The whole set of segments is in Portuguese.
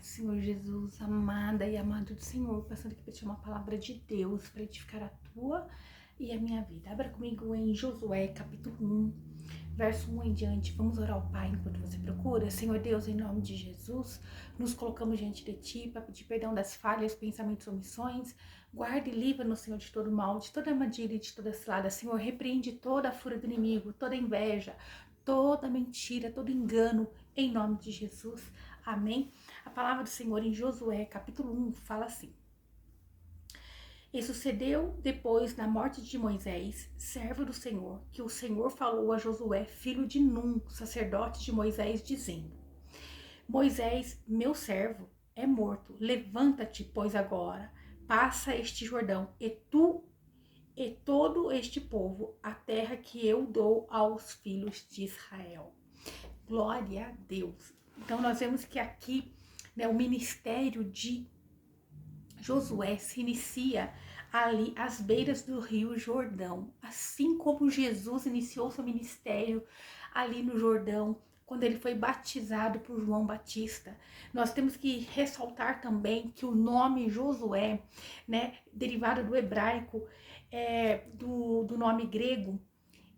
do Senhor Jesus, amada e amado do Senhor, passando aqui para te uma palavra de Deus para edificar a tua e a minha vida. Abra comigo em Josué, capítulo 1, verso 1 em diante. Vamos orar ao Pai enquanto você procura. Senhor Deus, em nome de Jesus, nos colocamos diante de Ti para pedir perdão das falhas, pensamentos, omissões. Guarda e livra-nos, Senhor, de todo mal, de toda armadilha e de toda cilada. Senhor, repreende toda a fúria do inimigo, toda inveja, toda mentira, todo engano, em nome de Jesus. Amém? A palavra do Senhor em Josué, capítulo 1, fala assim: E sucedeu depois da morte de Moisés, servo do Senhor, que o Senhor falou a Josué, filho de Num, sacerdote de Moisés, dizendo: Moisés, meu servo, é morto. Levanta-te, pois agora, passa este Jordão, e tu e todo este povo, a terra que eu dou aos filhos de Israel. Glória a Deus. Então nós vemos que aqui, né, o ministério de Josué se inicia ali às beiras do rio Jordão, assim como Jesus iniciou seu ministério ali no Jordão, quando ele foi batizado por João Batista. Nós temos que ressaltar também que o nome Josué, né, derivado do hebraico, do nome grego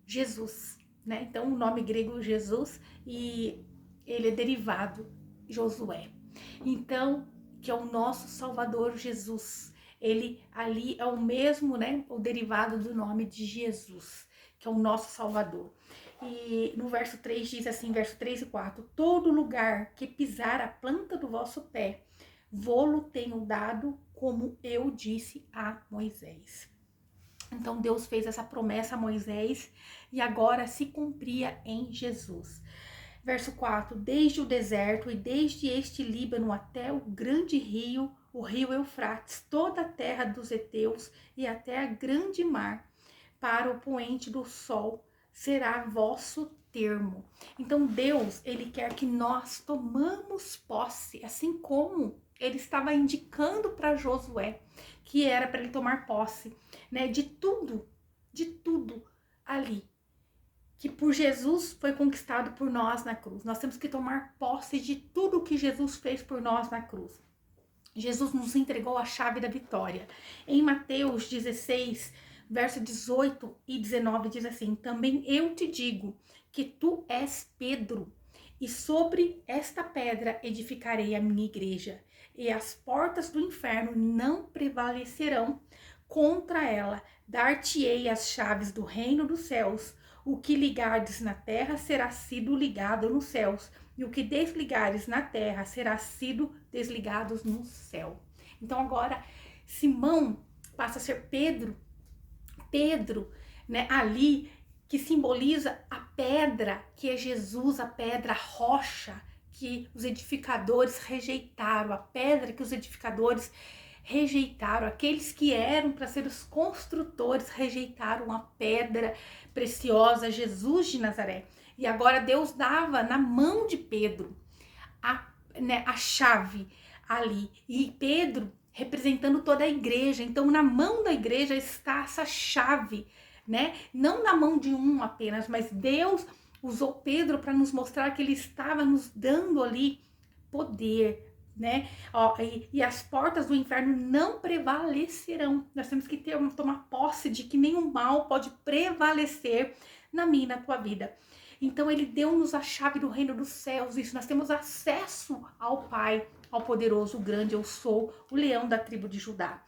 Jesus, né? Então o nome grego Jesus e ele é derivado Josué. Então, que é o nosso Salvador Jesus. Ele ali é o mesmo, né? O derivado do nome de Jesus, que é o nosso Salvador. E no verso 3 diz assim, verso 3 e 4: Todo lugar que pisar a planta do vosso pé, vô-lo tenho dado, como eu disse a Moisés. Então Deus fez essa promessa a Moisés e agora se cumpria em Jesus. Verso 4: Desde o deserto e desde este Líbano até o grande rio, o rio Eufrates, toda a terra dos heteus e até a grande mar, para o poente do sol, será vosso termo. Então Deus, ele quer que nós tomamos posse, assim como ele estava indicando para Josué que era para ele tomar posse, né, de tudo ali que por Jesus foi conquistado por nós na cruz. Nós temos que tomar posse de tudo que Jesus fez por nós na cruz. Jesus nos entregou a chave da vitória. Em Mateus 16, verso 18 e 19 diz assim: Também eu te digo que tu és Pedro, e sobre esta pedra edificarei a minha igreja, e as portas do inferno não prevalecerão contra ela. Dar-te-ei as chaves do reino dos céus. O que ligardes na terra será sido ligado nos céus, e o que desligares na terra será sido desligado no céu. Então agora Simão passa a ser Pedro, né, ali que simboliza a pedra, que é Jesus, a pedra, a rocha que os edificadores rejeitaram, a pedra que os edificadores rejeitaram, aqueles que eram para ser os construtores rejeitaram a pedra preciosa, Jesus de Nazaré. E agora Deus dava na mão de Pedro a chave ali. E Pedro representando toda a igreja. Então na mão da igreja está essa chave, né? Não na mão de um apenas, mas Deus usou Pedro para nos mostrar que ele estava nos dando ali poder, né? E as portas do inferno não prevalecerão. Nós temos que tomar posse de que nenhum mal pode prevalecer na minha e na tua vida. Então ele deu-nos a chave do reino dos céus. Isso, nós temos acesso ao Pai, ao poderoso, o grande eu sou, o leão da tribo de Judá.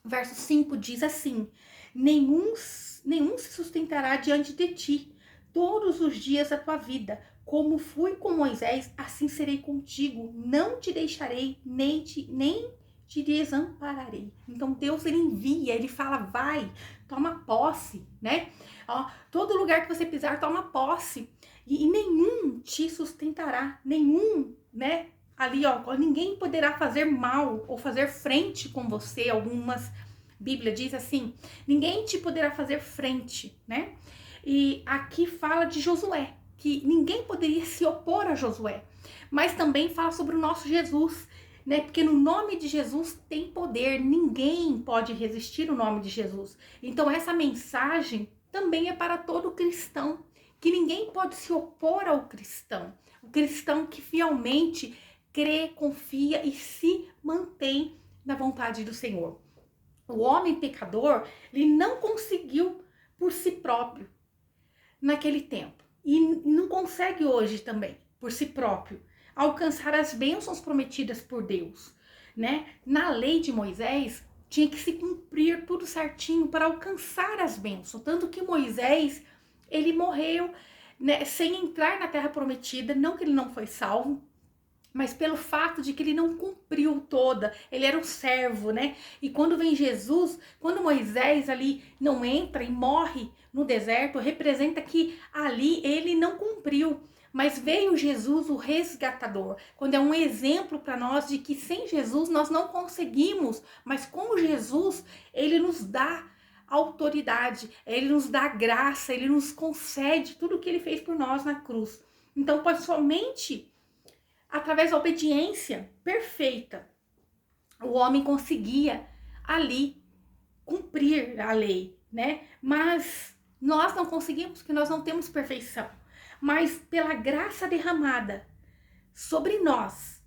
Verso 5 diz assim: nenhum se sustentará diante de ti todos os dias da tua vida. Como fui com Moisés, assim serei contigo. Não te deixarei, nem te desampararei. Então Deus, ele envia, ele fala, vai, toma posse, né? Todo lugar que você pisar, toma posse. E nenhum te sustentará, nenhum, né? Ali, ninguém poderá fazer mal ou fazer frente com você. Algumas Bíblia diz assim, ninguém te poderá fazer frente, né? E aqui fala de Josué, que ninguém poderia se opor a Josué. Mas também fala sobre o nosso Jesus, né? Porque no nome de Jesus tem poder, ninguém pode resistir o nome de Jesus. Então essa mensagem também é para todo cristão, que ninguém pode se opor ao cristão. O cristão que fielmente crê, confia e se mantém na vontade do Senhor. O homem pecador, ele não conseguiu por si próprio naquele tempo. E não consegue hoje também, por si próprio, alcançar as bênçãos prometidas por Deus, né? Na lei de Moisés, tinha que se cumprir tudo certinho para alcançar as bênçãos. Tanto que Moisés, ele morreu, né, sem entrar na terra prometida, não que ele não foi salvo, mas pelo fato de que ele não cumpriu toda, ele era um servo, né? E quando vem Jesus, quando Moisés ali não entra e morre no deserto, representa que ali ele não cumpriu. Mas veio Jesus, o resgatador, quando é um exemplo para nós de que sem Jesus nós não conseguimos, mas com Jesus ele nos dá autoridade, ele nos dá graça, ele nos concede tudo o que ele fez por nós na cruz. Então, pode somente através da obediência perfeita, o homem conseguia ali cumprir a lei, né? Mas nós não conseguimos, porque nós não temos perfeição. Mas pela graça derramada sobre nós,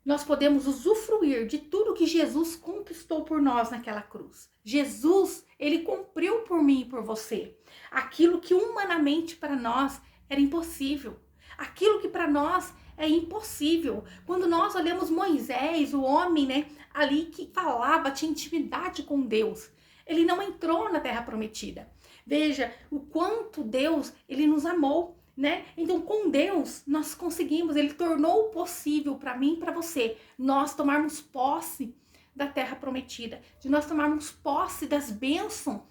nós podemos usufruir de tudo que Jesus conquistou por nós naquela cruz. Jesus, ele cumpriu por mim e por você aquilo que humanamente para nós era impossível. Aquilo que para nós é impossível. Quando nós olhamos Moisés, o homem, né, ali que falava, tinha intimidade com Deus, ele não entrou na terra prometida. Veja o quanto Deus, ele nos amou, né? Então, com Deus, nós conseguimos, ele tornou possível para mim e para você, nós tomarmos posse da terra prometida, de nós tomarmos posse das bênçãos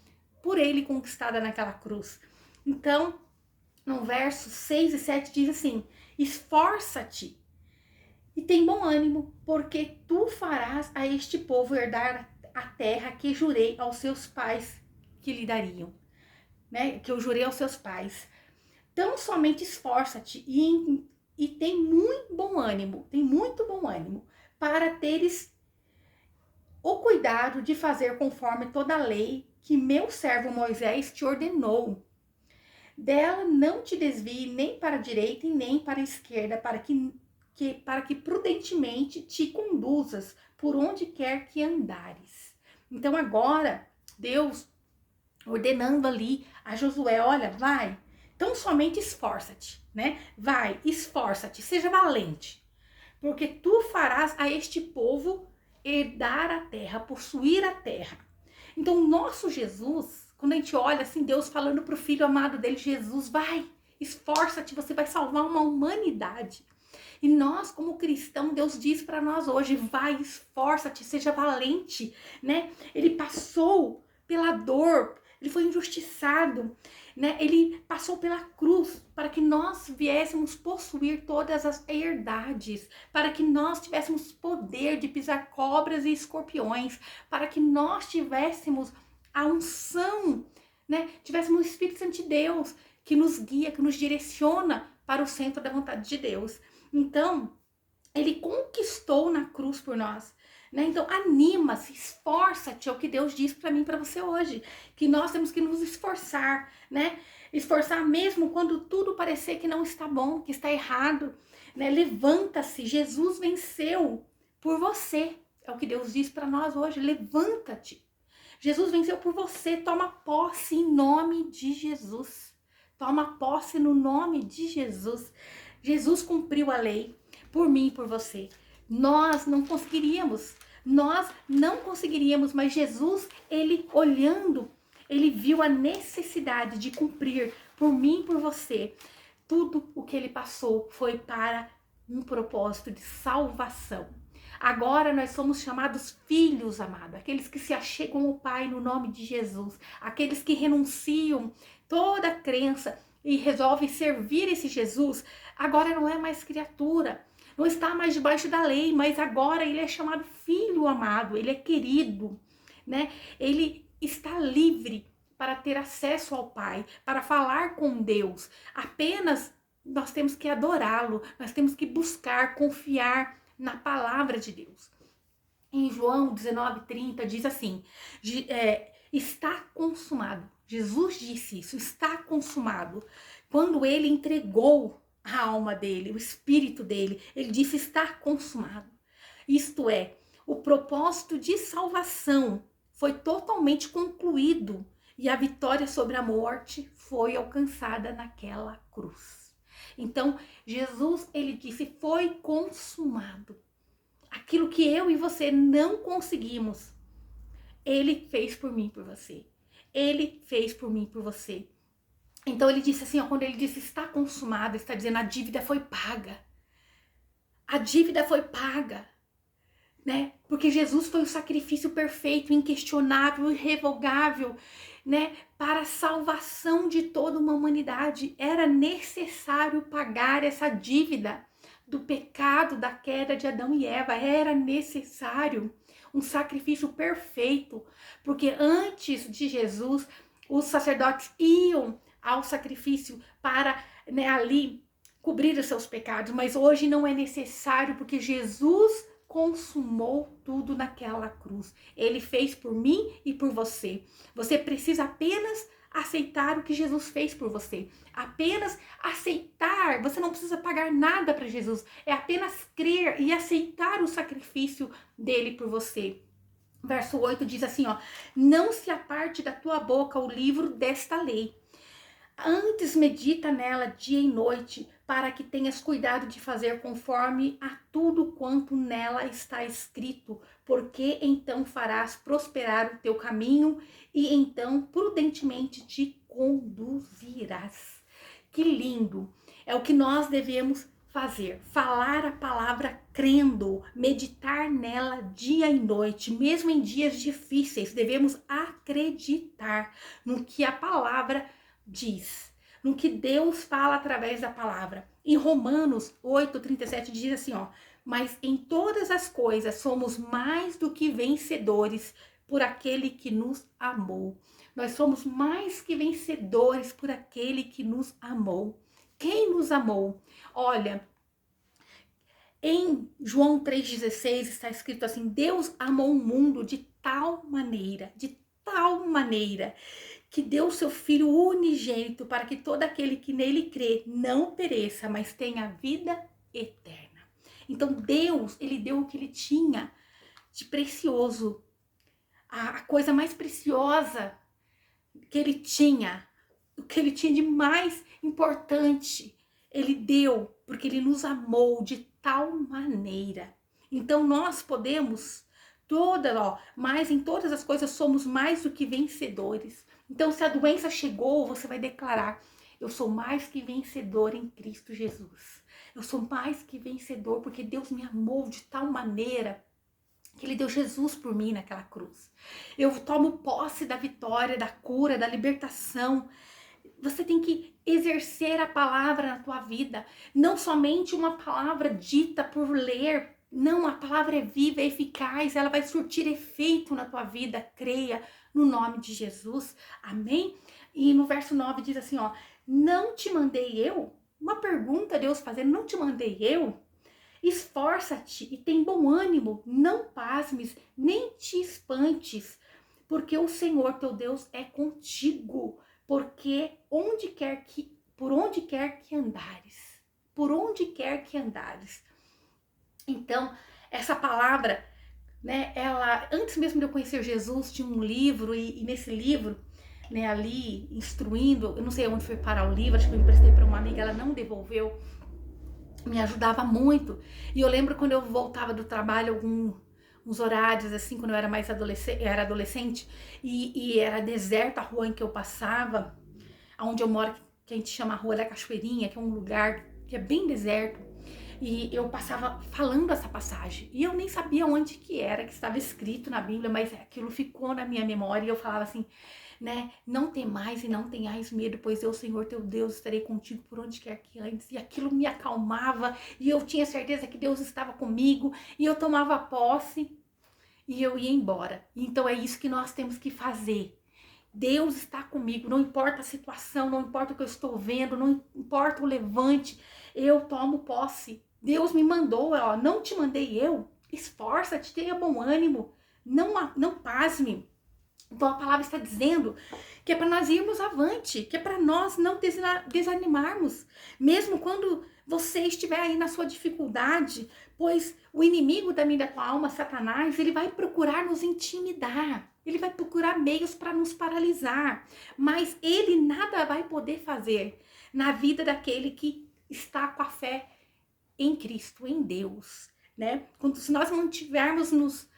por ele conquistada naquela cruz. Então, no verso 6 e 7 diz assim: esforça-te e tem bom ânimo, porque tu farás a este povo herdar a terra que jurei aos seus pais que lhe dariam, né? Que eu jurei aos seus pais. Então somente esforça-te e tem muito bom ânimo, para teres o cuidado de fazer conforme toda a lei que meu servo Moisés te ordenou. Dela não te desvie nem para a direita e nem para a esquerda, para que prudentemente te conduzas por onde quer que andares. Então agora, Deus ordenando ali a Josué, olha, vai, então somente esforça-te, né? Vai, esforça-te, seja valente, porque tu farás a este povo herdar a terra, possuir a terra. Então nosso Jesus, quando a gente olha assim, Deus falando para o filho amado dele, Jesus, vai, esforça-te, você vai salvar uma humanidade. E nós, como cristão, Deus diz para nós hoje, vai, esforça-te, seja valente, né? Ele passou pela dor, ele foi injustiçado, né? Ele passou pela cruz para que nós viéssemos possuir todas as herdades, para que nós tivéssemos poder de pisar cobras e escorpiões, para que nós tivéssemos a unção, né? Tivéssemos o Espírito Santo de Deus que nos guia, que nos direciona para o centro da vontade de Deus. Então, ele conquistou na cruz por nós, né? Então, anima-se, esforça-te, é o que Deus diz para mim e para você hoje, que nós temos que nos esforçar, né? Esforçar mesmo quando tudo parecer que não está bom, que está errado, né? Levanta-se, Jesus venceu por você, é o que Deus diz para nós hoje, levanta-te. Jesus venceu por você, toma posse em nome de Jesus. Toma posse no nome de Jesus. Jesus cumpriu a lei por mim e por você. Nós não conseguiríamos, mas Jesus, ele olhando, ele viu a necessidade de cumprir por mim e por você. Tudo o que ele passou foi para um propósito de salvação. Agora nós somos chamados filhos, amado, aqueles que se achegam ao Pai no nome de Jesus, aqueles que renunciam toda a crença e resolvem servir esse Jesus. Agora não é mais criatura, não está mais debaixo da lei, mas agora ele é chamado filho amado, ele é querido, né? Ele está livre para ter acesso ao Pai, para falar com Deus. Apenas nós temos que adorá-lo, nós temos que buscar, confiar na palavra de Deus. Em João 19:30 diz assim, está consumado. Jesus disse isso, está consumado. Quando ele entregou a alma dele, o espírito dele. Ele disse: está consumado. Isto é, o propósito de salvação foi totalmente concluído e a vitória sobre a morte foi alcançada naquela cruz. Então, Jesus, ele disse: foi consumado. Aquilo que eu e você não conseguimos, ele fez por mim, por você. Ele fez por mim, por você. Então ele disse assim, ó, quando ele disse está consumado, está dizendo a dívida foi paga. A dívida foi paga, né? Porque Jesus foi o sacrifício perfeito, inquestionável, irrevogável, né? Para a salvação de toda uma humanidade. Era necessário pagar essa dívida do pecado, da queda de Adão e Eva. Era necessário um sacrifício perfeito, porque antes de Jesus, os sacerdotes iam ao sacrifício para, né, ali cobrir os seus pecados, mas hoje não é necessário, porque Jesus consumou tudo naquela cruz. Ele fez por mim e por você. Você precisa apenas aceitar o que Jesus fez por você. Apenas aceitar. Você não precisa pagar nada para Jesus. É apenas crer e aceitar o sacrifício dele por você. Verso 8 diz assim, ó: não se aparte da tua boca o livro desta lei. Antes medita nela dia e noite, para que tenhas cuidado de fazer conforme a tudo quanto nela está escrito, porque então farás prosperar o teu caminho e então prudentemente te conduzirás. Que lindo! É o que nós devemos fazer, falar a palavra crendo, meditar nela dia e noite, mesmo em dias difíceis. Devemos acreditar no que a palavra diz, no que Deus fala através da palavra. Em Romanos 8:37 diz assim, ó: mas em todas as coisas somos mais do que vencedores por aquele que nos amou. Nós somos mais que vencedores por aquele que nos amou. Quem nos amou? Olha, em João 3,16 está escrito assim: Deus amou o mundo de tal maneira, que deu o seu Filho unigênito para que todo aquele que nele crê não pereça, mas tenha vida eterna. Então Deus, ele deu o que ele tinha de precioso, a coisa mais preciosa que ele tinha, o que ele tinha de mais importante, ele deu, porque ele nos amou de tal maneira. Então nós podemos mas em todas as coisas somos mais do que vencedores. Então se a doença chegou, você vai declarar: eu sou mais que vencedor em Cristo Jesus. Eu sou mais que vencedor porque Deus me amou de tal maneira que ele deu Jesus por mim naquela cruz. Eu tomo posse da vitória, da cura, da libertação. Você tem que exercer a palavra na tua vida, não somente uma palavra dita por ler. Não, a palavra é viva, é eficaz, ela vai surtir efeito na tua vida. Creia no nome de Jesus, amém? E no verso 9 diz assim, ó: não te mandei eu? Uma pergunta Deus fazendo: não te mandei eu? Esforça-te e tem bom ânimo, não pasmes, nem te espantes, porque o Senhor teu Deus é contigo, porque por onde quer que andares, Então, essa palavra, né, ela, antes mesmo de eu conhecer Jesus, tinha um livro, e nesse livro, né, ali, instruindo, eu não sei onde foi parar o livro, acho que eu emprestei para uma amiga, ela não devolveu, me ajudava muito. E eu lembro quando eu voltava do trabalho, uns horários assim, quando eu era mais adolescente, e era deserta a rua em que eu passava, onde eu moro, que a gente chama a Rua da Cachoeirinha, que é um lugar que é bem deserto, e eu passava falando essa passagem, e eu nem sabia onde que era, que estava escrito na Bíblia, mas aquilo ficou na minha memória, e eu falava assim, né, não temais e não tenhais medo, pois eu, Senhor teu Deus, estarei contigo por onde quer que andes. E aquilo me acalmava, e eu tinha certeza que Deus estava comigo, e eu tomava posse, e eu ia embora. Então é isso que nós temos que fazer. Deus está comigo, não importa a situação, não importa o que eu estou vendo, não importa o levante, eu tomo posse. Deus me mandou, ó, não te mandei eu. Esforça-te, tenha bom ânimo, não pasme. Então a palavra está dizendo que é para nós irmos avante, que é para nós não desanimarmos, mesmo quando você estiver aí na sua dificuldade, pois o inimigo da minha e da tua alma, Satanás, ele vai procurar nos intimidar. Ele vai procurar meios para nos paralisar. Mas ele nada vai poder fazer na vida daquele que está com a fé em Cristo, em Deus, né? Se nós mantivermos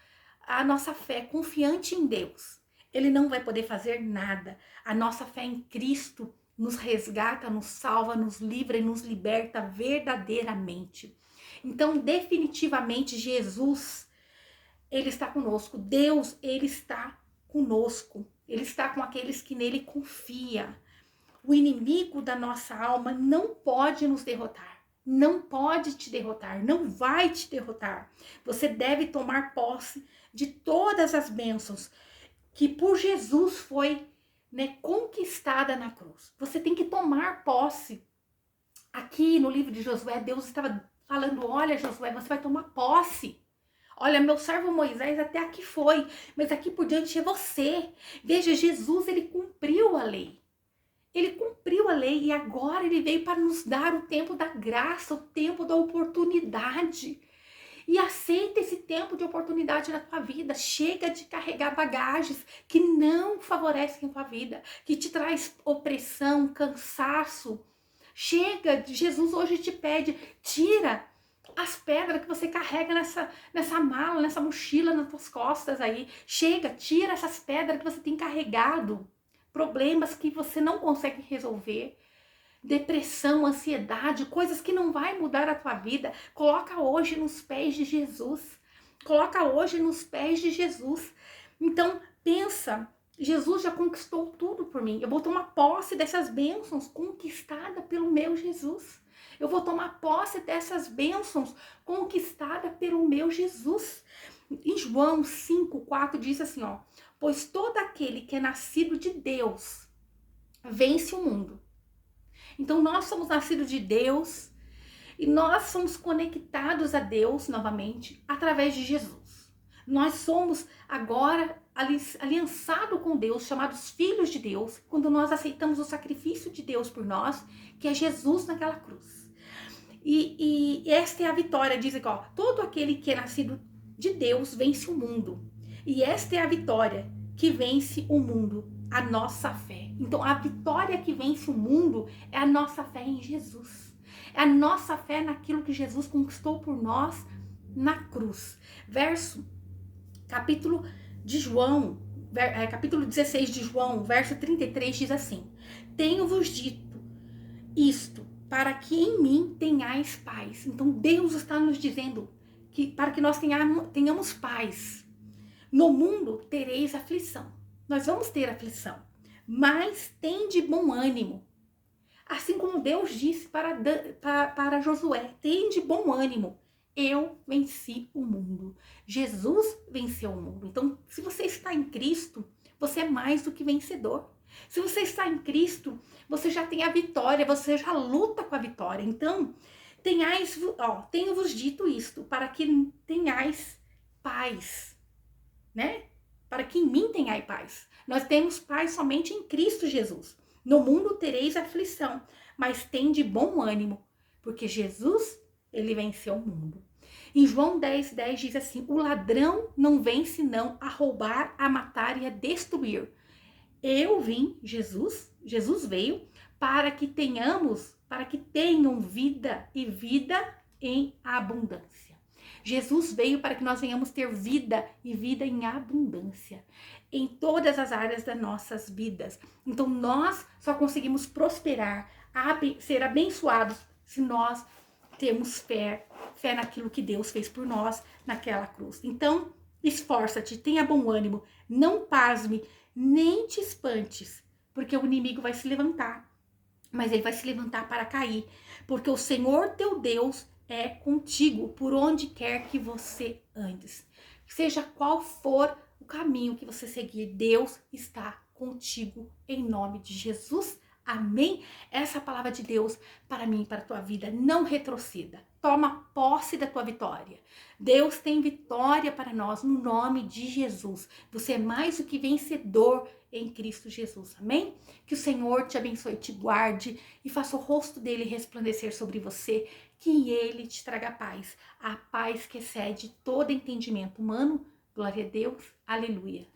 a nossa fé confiante em Deus, ele não vai poder fazer nada. A nossa fé em Cristo nos resgata, nos salva, nos livra e nos liberta verdadeiramente. Então, definitivamente, Jesus, ele está conosco. Deus, ele está conosco. Ele está com aqueles que nele confiam. O inimigo da nossa alma não pode nos derrotar. Não pode te derrotar, não vai te derrotar. Você deve tomar posse de todas as bênçãos que por Jesus foi, né, conquistada na cruz. Você tem que tomar posse. Aqui no livro de Josué, Deus estava falando, olha Josué, você vai tomar posse. Olha, meu servo Moisés até aqui foi, mas aqui por diante é você. Veja, Jesus, ele cumpriu a lei. Ele cumpriu a lei e agora ele veio para nos dar o tempo da graça, o tempo da oportunidade. E aceita esse tempo de oportunidade na tua vida. Chega de carregar bagagens que não favorecem a tua vida, que te traz opressão, cansaço. Chega, Jesus hoje te pede, tira as pedras que você carrega nessa mala, nessa mochila nas tuas costas aí. Chega, tira essas pedras que você tem carregado. Problemas que você não consegue resolver, depressão, ansiedade, coisas que não vai mudar a tua vida, coloca hoje nos pés de Jesus. Coloca hoje nos pés de Jesus. Então, pensa, Jesus já conquistou tudo por mim. Eu vou tomar posse dessas bênçãos conquistadas pelo meu Jesus. Eu vou tomar posse dessas bênçãos conquistadas pelo meu Jesus. Em João 5:4 diz assim, ó, pois todo aquele que é nascido de Deus vence o mundo. Então nós somos nascidos de Deus e nós somos conectados a Deus novamente através de Jesus. Nós somos agora aliançados com Deus, chamados filhos de Deus, quando nós aceitamos o sacrifício de Deus por nós, que é Jesus naquela cruz. E esta é a vitória, diz aqui, ó, todo aquele que é nascido de Deus vence o mundo. E esta é a vitória que vence o mundo, a nossa fé. Então a vitória que vence o mundo é a nossa fé em Jesus. É a nossa fé naquilo que Jesus conquistou por nós na cruz. Capítulo 16 de João, verso 33 diz assim: tenho-vos dito isto, para que em mim tenhais paz. Então Deus está nos dizendo que para que nós tenhamos paz. No mundo tereis aflição. Nós vamos ter aflição, mas tende bom ânimo. Assim como Deus disse para Josué, tende bom ânimo. Eu venci o mundo. Jesus venceu o mundo. Então, se você está em Cristo, você é mais do que vencedor. Se você está em Cristo, você já tem a vitória, você já luta com a vitória. Então, tenho-vos dito isto, para que tenhais paz, né? Para que em mim tenhais paz. Nós temos paz somente em Cristo Jesus. No mundo tereis aflição, mas tende bom ânimo, porque Jesus, ele venceu o mundo. Em João 10:10 diz assim: o ladrão não vem senão a roubar, a matar e a destruir. Eu vim, Jesus veio para que tenham vida e vida em abundância. Jesus veio para que nós venhamos ter vida e vida em abundância em todas as áreas das nossas vidas. Então nós só conseguimos prosperar, ser abençoados se nós temos fé naquilo que Deus fez por nós naquela cruz. Então esforça-te, tenha bom ânimo, não pasme, nem te espantes, porque o inimigo vai se levantar, mas ele vai se levantar para cair, porque o Senhor teu Deus é contigo por onde quer que você andes. Seja qual for o caminho que você seguir, Deus está contigo em nome de Jesus. Amém? Essa é a palavra de Deus para mim e para a tua vida. Não retroceda. Toma posse da tua vitória. Deus tem vitória para nós no nome de Jesus. Você é mais do que vencedor em Cristo Jesus. Amém? Que o Senhor te abençoe, te guarde e faça o rosto dele resplandecer sobre você que ele te traga paz, a paz que excede todo entendimento humano. Glória a Deus, aleluia.